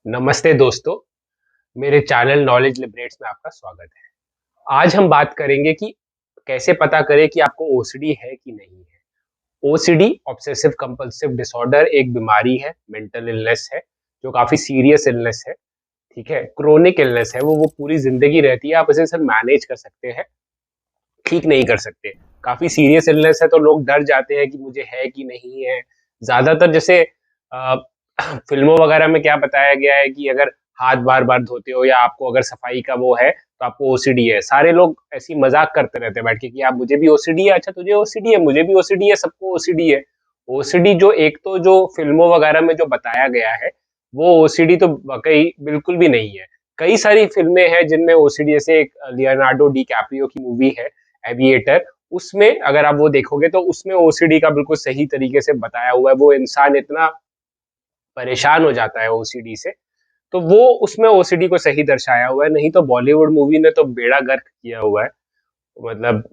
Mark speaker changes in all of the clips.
Speaker 1: नमस्ते दोस्तों, मेरे चैनल नॉलेज लिबरेट्स में आपका स्वागत है। आज हम बात करेंगे कि कैसे पता करें कि आपको ओसीडी है कि नहीं है। ओसीडी ऑब्सेसिव कंपल्सिव डिसऑर्डर एक बीमारी है, मेंटल इलनेस है, जो काफी सीरियस इलनेस है। ठीक है, क्रोनिक इलनेस है, वो पूरी जिंदगी रहती है। आप इसे सिर्फ मैनेज कर सकते हैं, ठीक नहीं कर सकते। काफी सीरियस इलनेस है तो लोग डर जाते हैं कि मुझे है कि नहीं है। ज्यादातर जैसे अ, फिल्मों वगैरह में क्या बताया गया है कि अगर हाथ बार बार धोते हो या आपको अगर सफाई का वो है तो आपको ओसीडी है। सारे लोग ऐसी मजाक करते रहते हैं बैठ के कि आप मुझे भी ओसीडी है, अच्छा तुझे ओसीडी है, मुझे भी ओसीडी है, सबको ओसीडी है। ओसीडी जो एक तो जो फिल्मों वगैरह में जो बताया गया है वो ओसीडी तो कई बिल्कुल भी नहीं है। कई सारी फिल्में हैं जिनमें ओसीडी, जैसे एक लियोनार्डो डी कैप्रियो की मूवी है एविएटर, उसमें अगर आप वो देखोगे तो उसमें ओसीडी का बिल्कुल सही तरीके से बताया हुआ है। वो इंसान इतना परेशान हो जाता है ओसीडी से, तो वो उसमें ओसीडी को सही दर्शाया हुआ है। नहीं तो बॉलीवुड मूवी ने तो बेड़ा गर्क किया हुआ है, मतलब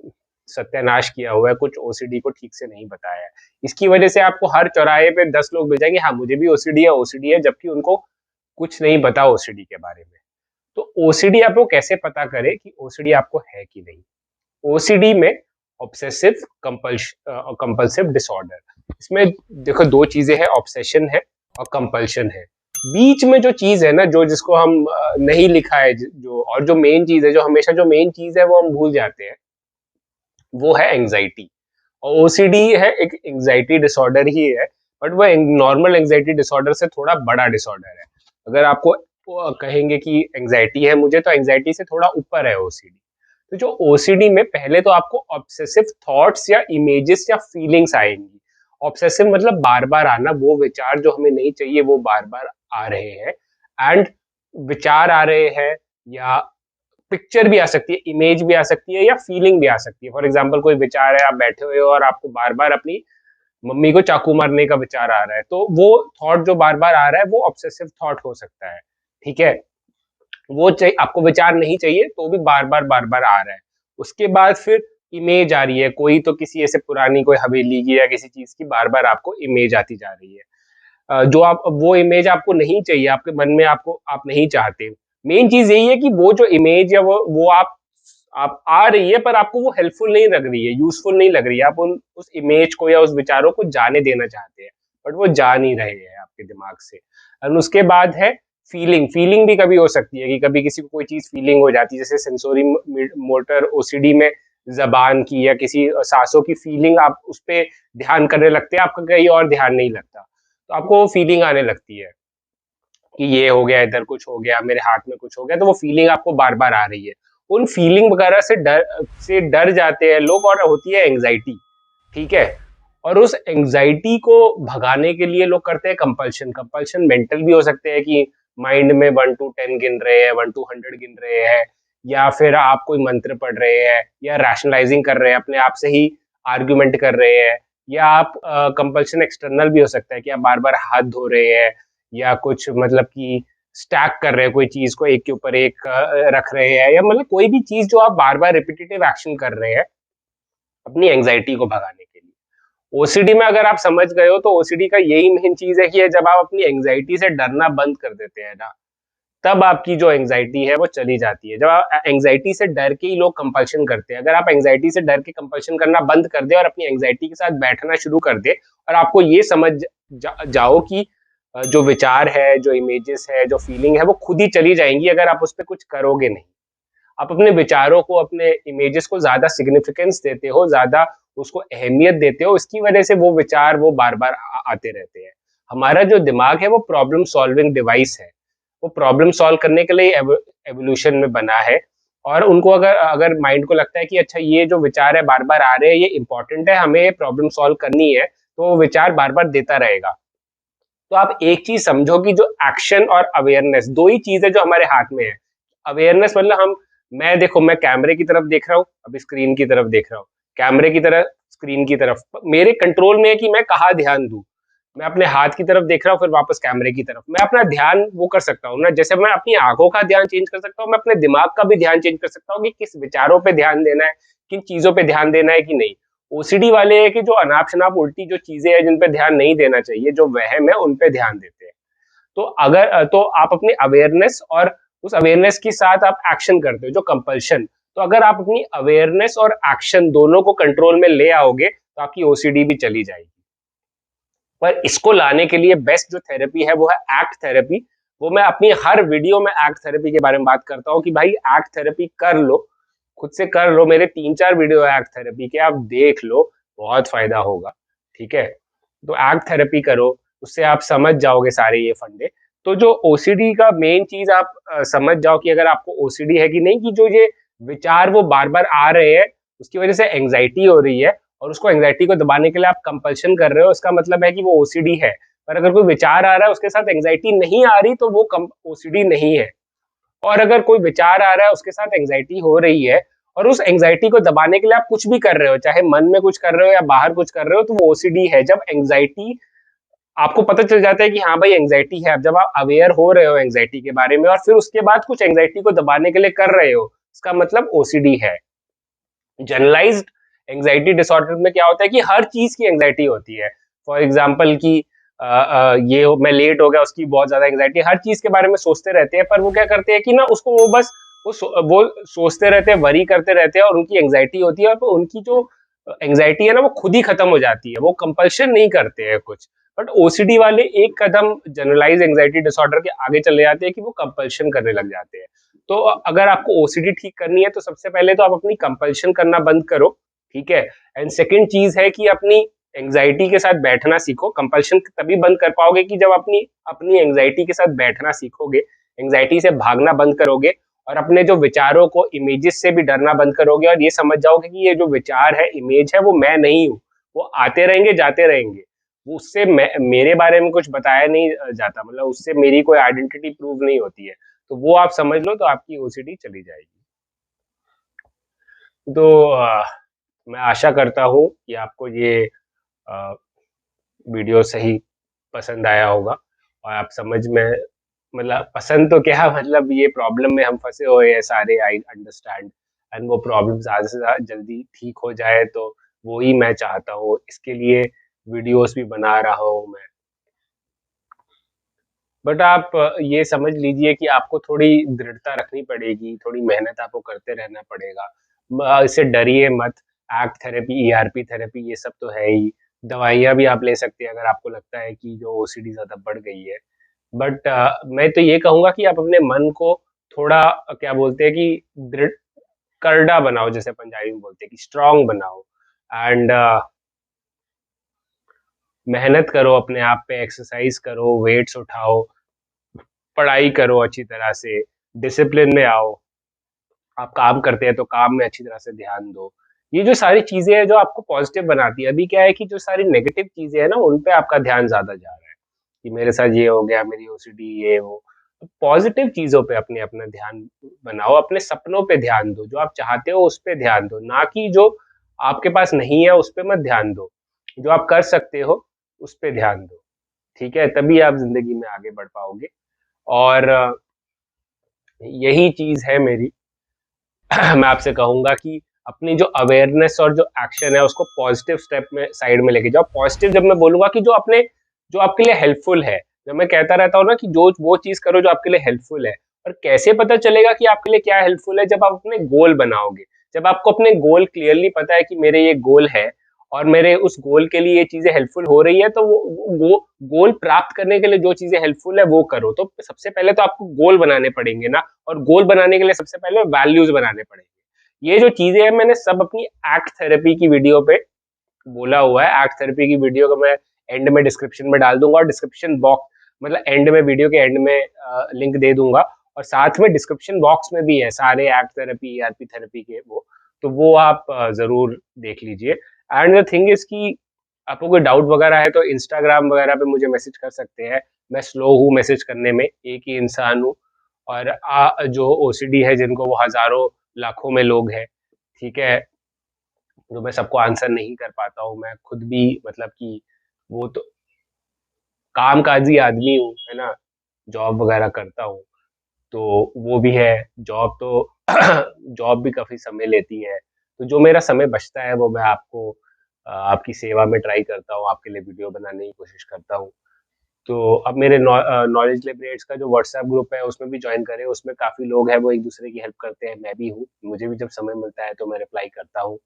Speaker 1: सत्यानाश किया हुआ है, कुछ ओसीडी को ठीक से नहीं बताया है। इसकी वजह से आपको हर चौराहे पे 10 लोग मिल जाएंगे, हाँ मुझे भी ओसीडी है, जबकि उनको कुछ नहीं पता ओसीडी के बारे में। तो ओसीडी आपको कैसे पता करे कि ओसीडी आपको है कि नहीं। ओसीडी में ऑब्सेसिव कंपल्सिव डिसऑर्डर, इसमें देखो दो चीजें हैं, ऑब्सेशन है और कंपल्शन है। बीच में जो चीज है ना, जो जिसको हम नहीं लिखा है, जो और जो मेन चीज है, जो हमेशा जो मेन चीज है वो हम भूल जाते हैं, वो है एंजाइटी। और ओसीडी है एक एंजाइटी डिसऑर्डर ही है, बट वो नॉर्मल एंजाइटी डिसऑर्डर से थोड़ा बड़ा डिसऑर्डर है। अगर आपको कहेंगे कि एंजाइटी है मुझे, तो एंजाइटी से थोड़ा ऊपर है ओसीडी। तो जो ओसीडी में पहले तो आपको ऑब्सेसिव थॉट्स या इमेजेस या फीलिंग्स आएंगी। ऑब्सेसिव मतलब बार बार आना, वो विचार जो हमें नहीं चाहिए वो बार बार आ रहे हैं। एंड विचार आ रहे हैं, या पिक्चर भी आ सकती है, इमेज भी आ सकती है, या फीलिंग भी आ सकती है। फॉर एग्जाम्पल कोई विचार है, आप बैठे हुए हो और आपको बार बार अपनी मम्मी को चाकू मारने का विचार आ रहा है, तो वो थॉट जो बार बार आ रहा है वो ऑब्सेसिव थॉट हो सकता है। ठीक है, वो चाहिए आपको, विचार नहीं चाहिए तो भी बार बार आ रहा है। उसके बाद फिर इमेज आ रही है, कोई तो किसी ऐसे पुरानी कोई हवेली की या किसी चीज की बार बार आपको इमेज आती जा रही है। जो आप वो इमेज आपको नहीं चाहिए, आपके मन में आपको आप नहीं चाहते। मेन चीज यही है कि वो जो इमेज या वो आप आ रही है, पर आपको वो हेल्पफुल नहीं लग रही है, यूजफुल नहीं लग रही है। आप उस इमेज को या उस विचारों को जाने देना चाहते हैं, बट वो जा नहीं रहे हैं आपके दिमाग से। और उसके बाद है फीलिंग। फीलिंग भी कभी हो सकती है कि कभी किसी को कोई चीज फीलिंग हो जाती है, जैसे सेंसोरी मोटर ओसीडी में जबान की या किसी सांसों की फीलिंग, आप उस पर ध्यान करने लगते हैं, आपका कहीं और ध्यान नहीं लगता, तो आपको वो फीलिंग आने लगती है कि ये हो गया, इधर कुछ हो गया, मेरे हाथ में कुछ हो गया, तो वो फीलिंग आपको बार बार आ रही है। उन फीलिंग वगैरह से डर जाते हैं लोग, और होती है एंग्जाइटी। ठीक है, और उस एंग्जाइटी को भगाने के लिए लोग करते हैं कंपल्शन। कंपल्शन मेंटल भी हो सकते हैं कि माइंड में 1 to 10 गिन रहे हैं, 1 to 100 गिन रहे हैं, या फिर आप कोई मंत्र पढ़ रहे हैं, या रैशनलाइजिंग कर रहे हैं, अपने आप से ही आर्ग्यूमेंट कर रहे हैं। या आप कंपल्शन एक्सटर्नल भी हो सकता है कि आप बार बार हाथ धो रहे हैं, या कुछ मतलब कि स्टैक कर रहे हैं कोई चीज को, एक के ऊपर एक रख रहे हैं, या मतलब कोई भी चीज जो आप बार बार रिपीटेटिव एक्शन कर रहे हैं अपनी एंग्जाइटी को भगाने के लिए। ओसीडी में अगर आप समझ गए हो, तो ओसीडी का यही मेन चीज है कि जब आप अपनी एंग्जाइटी से डरना बंद कर देते हैं ना, तब आपकी जो एंग्जाइटी है वो चली जाती है। जब आप एंग्जाइटी से डर के ही लोग कंपल्शन करते हैं, अगर आप एंग्जाइटी से डर के कंपल्शन करना बंद कर दे और अपनी एंग्जाइटी के साथ बैठना शुरू कर दे, और आपको ये समझ जाओ कि जो विचार है, जो इमेजेस है, जो फीलिंग है, वो खुद ही चली जाएंगी अगर आप उस पर कुछ करोगे नहीं। आप अपने विचारों को, अपने इमेजेस को ज्यादा सिग्निफिकेंस देते हो, ज्यादा उसको अहमियत देते हो, इसकी वजह से वो विचार वो बार बार आते रहते हैं। हमारा जो दिमाग है वो प्रॉब्लम सॉल्विंग डिवाइस है, वो प्रॉब्लम सॉल्व करने के लिए एवोल्यूशन में बना है। और उनको अगर अगर माइंड को लगता है कि अच्छा ये जो विचार है बार बार आ रहे हैं, ये इंपॉर्टेंट है, हमें प्रॉब्लम सॉल्व करनी है, तो वो विचार बार बार देता रहेगा। तो आप एक चीज समझो कि जो एक्शन और अवेयरनेस, दो ही चीज है जो हमारे हाथ में है। अवेयरनेस मतलब मैं देखो, मैं कैमरे की तरफ देख रहा हूँ, अभी स्क्रीन की तरफ देख रहा हूँ, कैमरे की तरफ, स्क्रीन की तरफ, मेरे कंट्रोल में है कि मैं कहाँ ध्यान दूं। मैं अपने हाथ की तरफ देख रहा हूँ, फिर वापस कैमरे की तरफ, मैं अपना ध्यान वो कर सकता हूँ ना। जैसे मैं अपनी आंखों का ध्यान चेंज कर सकता हूँ, मैं अपने दिमाग का भी ध्यान चेंज कर सकता हूँ कि किस विचारों पे ध्यान देना है, किन चीजों पे ध्यान देना है कि नहीं। ओसीडी वाले है कि जो अनाप शनाप उल्टी जो चीजें हैं जिन पे ध्यान नहीं देना चाहिए, जो वहम है, उन पे ध्यान देते हैं। तो अगर तो आप अपनी अवेयरनेस और उस अवेयरनेस के साथ आप एक्शन करते हो, जो कंपल्शन। तो अगर आप अपनी अवेयरनेस और एक्शन दोनों को कंट्रोल में ले आओगे तो आपकी ओसीडी भी चली जाएगी। पर इसको लाने के लिए बेस्ट जो थेरेपी है वो है एक्ट थेरेपी। वो मैं अपनी हर वीडियो में एक्ट थेरेपी के बारे में बात करता हूँ कि भाई एक्ट थेरेपी कर लो, खुद से कर लो। मेरे 3-4 वीडियो है एक्ट थेरेपी के, आप देख लो, बहुत फायदा होगा। ठीक है, तो एक्ट थेरेपी करो, उससे आप समझ जाओगे सारे ये फंडे। तो जो ओसीडी का मेन चीज आप समझ जाओ कि अगर आपको ओसीडी है कि नहीं, कि जो ये विचार वो बार बार आ रहे हैं, उसकी वजह से एंग्जाइटी हो रही है, और उसको एंग्जाइटी को दबाने के लिए आप कंपल्शन कर रहे हो, इसका मतलब है कि वो ओसीडी है। पर अगर कोई विचार आ रहा है उसके साथ एंग्जाइटी नहीं आ रही, तो वो ओसीडी नहीं है। और अगर कोई विचार आ रहा है उसके साथ एंग्जाइटी हो रही है, और उस एंग्जाइटी को दबाने के लिए आप कुछ भी कर रहे हो, चाहे मन में कुछ कर रहे हो या बाहर कुछ कर रहे हो, तो वो ओसीडी है। जब एंग्जाइटी आपको पता चल जाता है कि हाँ भाई एंग्जाइटी है, अब जब आप अवेयर हो रहे हो एंग्जाइटी के बारे में और फिर उसके बाद कुछ एंग्जाइटी को दबाने के लिए कर रहे हो, इसका मतलब ओसीडी है। जनरलाइज्ड एंग्जाइटी डिसऑर्डर में क्या होता है कि हर चीज की एंग्जाइटी होती है। फॉर एग्जाम्पल कि मैं लेट हो गया, उसकी बहुत ज्यादा एंग्जाइटी, हर चीज के बारे में सोचते रहते हैं। पर वो क्या करते हैं कि ना उसको वो बस वो सोचते रहते हैं, वरी करते रहते हैं, और उनकी एंग्जाइटी होती है, और उनकी जो एंग्जाइटी है ना वो खुद ही खत्म हो जाती है, वो कंपल्शन नहीं करते हैं कुछ। बट ओसीडी वाले एक कदम जनरलाइज एंग्जाइटी डिसऑर्डर के आगे चले जाते हैं कि वो कंपल्शन करने लग जाते हैं। तो अगर आपको ओसीडी ठीक करनी है तो सबसे पहले तो आप अपनी कंपल्शन करना बंद करो। ठीक है, एंड सेकंड चीज है कि अपनी एंग्जाइटी के साथ बैठना सीखो। कंपल्शन तभी बंद कर पाओगे कि जब अपनी अपनी एंग्जाइटी के साथ बैठना सीखोगे, एंग्जाइटी से भागना बंद करोगे, और अपने जो विचारों को, इमेजेस से भी डरना बंद करोगे, और ये समझ जाओगे कि ये जो विचार है, इमेज है, वो मैं नहीं हूँ। वो आते रहेंगे, जाते रहेंगे। वो उससे मेरे बारे में कुछ बताया नहीं जाता, मतलब उससे मेरी कोई आइडेंटिटी प्रूव नहीं होती है। तो वो आप समझ लो तो आपकी ओसीडी चली जाएगी। तो मैं आशा करता हूँ कि आपको ये अ, वीडियो सही पसंद आया होगा, और आप समझ में, मतलब पसंद तो क्या, मतलब ये प्रॉब्लम में हम फंसे हुए हैं सारे, आई अंडरस्टैंड। एंड वो प्रॉब्लम ज़्यादा से ज़्यादा जल्दी ठीक हो जाए, तो वो ही मैं चाहता हूँ। इसके लिए वीडियोस भी बना रहा हूँ मैं। बट आप ये समझ लीजिए कि आपको थोड़ी दृढ़ता रखनी पड़ेगी, थोड़ी मेहनत आपको करते रहना पड़ेगा। इससे डरिए मत। एक्ट थेरेपी, ईआरपी थेरेपी, ये सब तो है ही। दवाइयाँ भी आप ले सकते हैं अगर आपको लगता है कि जो ओसीडी ज़्यादा बढ़ गई है। बट मैं तो ये कहूँगा कि आप अपने मन को थोड़ा क्या बोलते हैं कि दृढ़, करड़ा बनाओ, जैसे पंजाबी में बोलते हैं कि स्ट्रॉन्ग बनाओ। एंड मेहनत करो, अपने आप पे एक्सरसाइज करो, वेट्स उठाओ, पढ़ाई करो अच्छी तरह से, डिसिप्लिन में आओ। आप काम करते हैं तो काम में अच्छी तरह से ध्यान दो। ये जो सारी चीज़ें हैं जो आपको पॉज़िटिव बनाती है, अभी क्या है कि जो सारी नेगेटिव चीज़ें हैं ना, उन पे आपका ध्यान ज़्यादा जा रहा है, कि मेरे साथ ये हो गया, मेरी ओसीडी, ये वो। पॉज़िटिव चीज़ों पे अपने अपना ध्यान बनाओ, अपने सपनों पे ध्यान दो, जो आप चाहते हो उस पे ध्यान दो, ना कि जो आपके पास नहीं है उस पे मत ध्यान दो। जो आप कर सकते हो, उस पे ध्यान दो, ठीक है? तभी आप ज़िंदगी में आगे बढ़ पाओगे। और यही चीज़ है मेरी। मैं आपसे कहूँगा कि अपनी जो अवेयरनेस और जो एक्शन है उसको पॉजिटिव स्टेप में, साइड में लेके जाओ। पॉजिटिव जब मैं बोलूँगा कि जो आपके लिए हेल्पफुल है। जब मैं कहता रहता हूँ ना कि जो वो चीज़ करो जो आपके लिए हेल्पफुल है। और कैसे पता चलेगा कि आपके लिए क्या हेल्पफुल है? जब आप अपने गोल बनाओगे। जब आपको अपने गोल क्लियरली पता है कि मेरे ये गोल है, और मेरे उस गोल के लिए ये चीज़ें हेल्पफुल हो रही है, तो वो गोल प्राप्त करने के लिए जो चीज़ें हेल्पफुल है वो करो। तो सबसे पहले तो आपको गोल बनाने पड़ेंगे ना, और गोल बनाने के लिए सबसे पहले वैल्यूज़ बनाने पड़ेंगे। ये जो चीज़ें हैं मैंने सब अपनी एक्ट थेरेपी की वीडियो पे बोला हुआ है। एक्ट थेरेपी की वीडियो को मैं एंड में डिस्क्रिप्शन में डाल दूँगा, और डिस्क्रिप्शन बॉक्स, मतलब एंड में, वीडियो के एंड में लिंक दे दूँगा, और साथ में डिस्क्रिप्शन बॉक्स में भी है सारे एक्ट थेरेपी, ईआरपी थेरेपी के वो। तो वो आप ज़रूर देख लीजिए। एंड द थिंग इज़ कि आपको कोई डाउट वगैरह है तो इंस्टाग्राम वगैरह पे मुझे मैसेज कर सकते हैं। मैं स्लो हूँ मैसेज करने में, एक ही इंसान हूँ। और जो ओसीडी है जिनको, वो हज़ारों, लाखों में लोग हैं, ठीक है? तो मैं सबको आंसर नहीं कर पाता हूँ। मैं खुद भी, मतलब कि वो तो कामकाजी आदमी हूँ, है ना? जॉब वगैरह करता हूँ, तो वो भी है। जॉब तो जॉब भी काफ़ी समय लेती है। तो जो मेरा समय बचता है वो मैं आपको आपकी सेवा में ट्राई करता हूँ, आपके लिए वीडियो बनाने की कोशिश करता हूँ। तो अब मेरे नॉलेज लिबरेट्स का जो व्हाट्सएप ग्रुप है उसमें भी ज्वाइन करें, उसमें काफ़ी लोग हैं वो एक दूसरे की हेल्प करते हैं, मैं भी हूँ, मुझे भी जब समय मिलता है तो मैं रिप्लाई करता हूँ।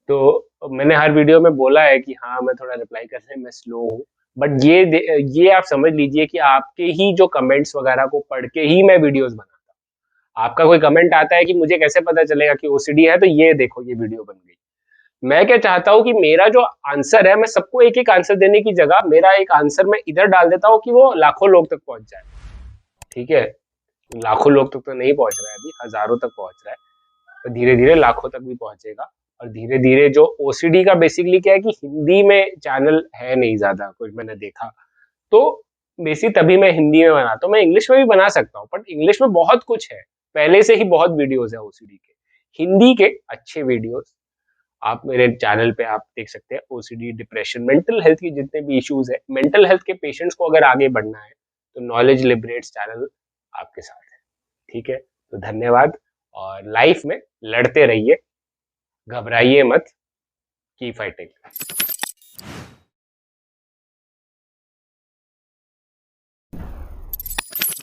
Speaker 1: तो मैंने हर वीडियो में बोला है कि हाँ, मैं थोड़ा रिप्लाई करने में स्लो हूँ, बट ये आप समझ लीजिए कि आपके ही जो कमेंट्स वगैरह को पढ़ के ही मैं वीडियोज़ बनाता हूँ। आपका कोई कमेंट आता है कि मुझे कैसे पता चलेगा कि ओसीडी है, तो ये देखो ये वीडियो बन गई। मैं क्या चाहता हूँ कि मेरा जो आंसर है, मैं सबको एक-एक आंसर देने की जगह मेरा एक आंसर मैं इधर डाल देता हूँ कि वो लाखों लोग तक पहुँच जाए, ठीक है? लाखों लोग तक तो नहीं पहुँच रहा है अभी, हज़ारों तक पहुँच रहा है। तो धीरे-धीरे लाखों तक भी पहुँचेगा और धीरे-धीरे जो ओसीडी का बेसिकली क्या है कि हिंदी में चैनल है नहीं ज़्यादा, कुछ मैंने देखा। तो तभी मैं हिंदी में बनाता हूँ, मैं इंग्लिश में भी बना सकता हूँ, बट इंग्लिश में बहुत कुछ है, पहले से ही बहुत वीडियोज़ हैं ओसीडी के। हिंदी के अच्छे वीडियोज़ आप मेरे चैनल पे आप देख सकते हैं, ओसीडी, डिप्रेशन, मेंटल हेल्थ के जितने भी इश्यूज़ हैं, मेंटल हेल्थ के पेशेंट्स को अगर आगे बढ़ना है, तो नॉलेज लिबरेट्स चैनल आपके साथ है, ठीक है? तो धन्यवाद और लाइफ में लड़ते रहिए, घबराइए मत, कीप फाइटिंग।